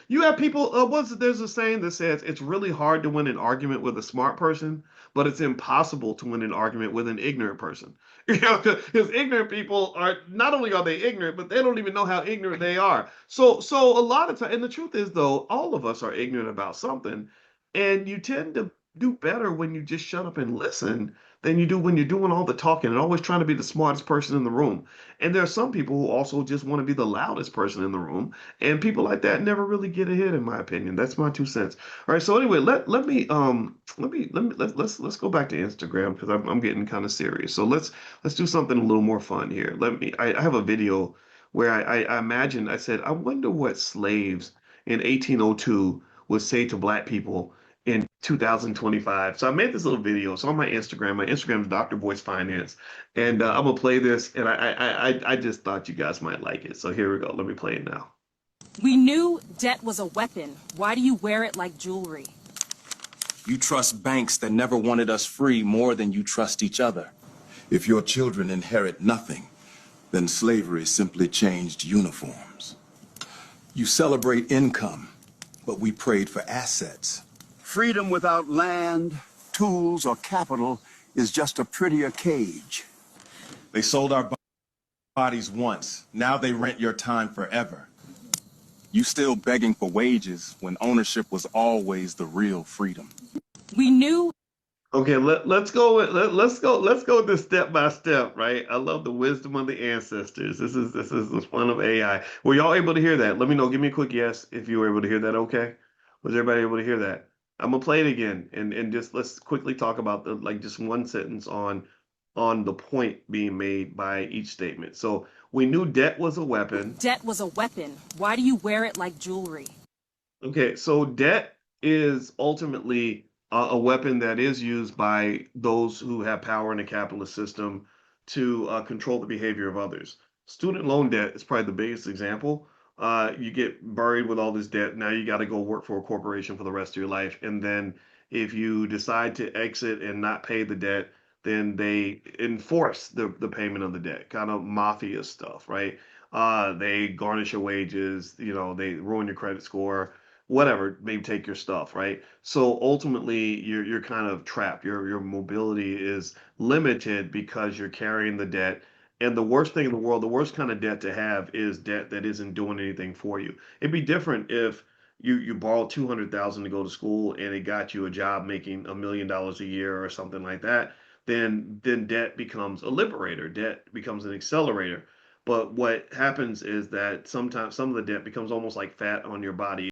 You have people. There's a saying that says it's really hard to win an argument with a smart person, but it's impossible to win an argument with an ignorant person. Because ignorant people are not only are they ignorant, but they don't even know how ignorant they are. So a lot of time, and the truth is though, all of us are ignorant about something, and you tend to do better when you just shut up and listen than you do when you're doing all the talking and always trying to be the smartest person in the room. And there are some people who also just want to be the loudest person in the room, and people like that never really get ahead, in my opinion. That's my 2 cents. All right. So anyway, let's go back to Instagram because I'm getting kind of serious. So let's do something a little more fun here. I have a video where I imagine I said I wonder what slaves in 1802 would say to black people in 2025. So I made this little video. It's on my Instagram. My Instagram is Dr. Voice Finance, and I'm gonna play this. And I just thought you guys might like it. So here we go. Let me play it now. We knew debt was a weapon. Why do you wear it like jewelry? You trust banks that never wanted us free more than you trust each other. If your children inherit nothing, then slavery simply changed uniforms. You celebrate income, but we prayed for assets. Freedom without land, tools, or capital is just a prettier cage. They sold our bodies once. Now they rent your time forever. You still begging for wages when ownership was always the real freedom. We knew. Okay, let's go with this step by step, right? I love the wisdom of the ancestors. This is the fun of AI. Were y'all able to hear that? Let me know. Give me a quick yes if you were able to hear that. Okay, was everybody able to hear that? I'm gonna play it again and just let's quickly talk about the like just one sentence on the point being made by each statement. So we knew debt was a weapon. Debt was a weapon. Why do you wear it like jewelry? Okay, so debt is ultimately a weapon that is used by those who have power in the capitalist system to control the behavior of others. Student loan debt is probably the biggest example. You get buried with all this debt. Now you got to go work for a corporation for the rest of your life. And then if you decide to exit and not pay the debt, then they enforce the payment of the debt, kind of mafia stuff, right? They garnish your wages, they ruin your credit score, whatever, maybe take your stuff, right? So ultimately, you're kind of trapped. Your mobility is limited because you're carrying the debt. And the worst thing in the world, the worst kind of debt to have is debt that isn't doing anything for you. It'd be different if you borrowed 200,000 to go to school and it got you a job making $1 million a year or something like that. Then debt becomes a liberator. Debt becomes an accelerator. But what happens is that sometimes some of the debt becomes almost like fat on your body.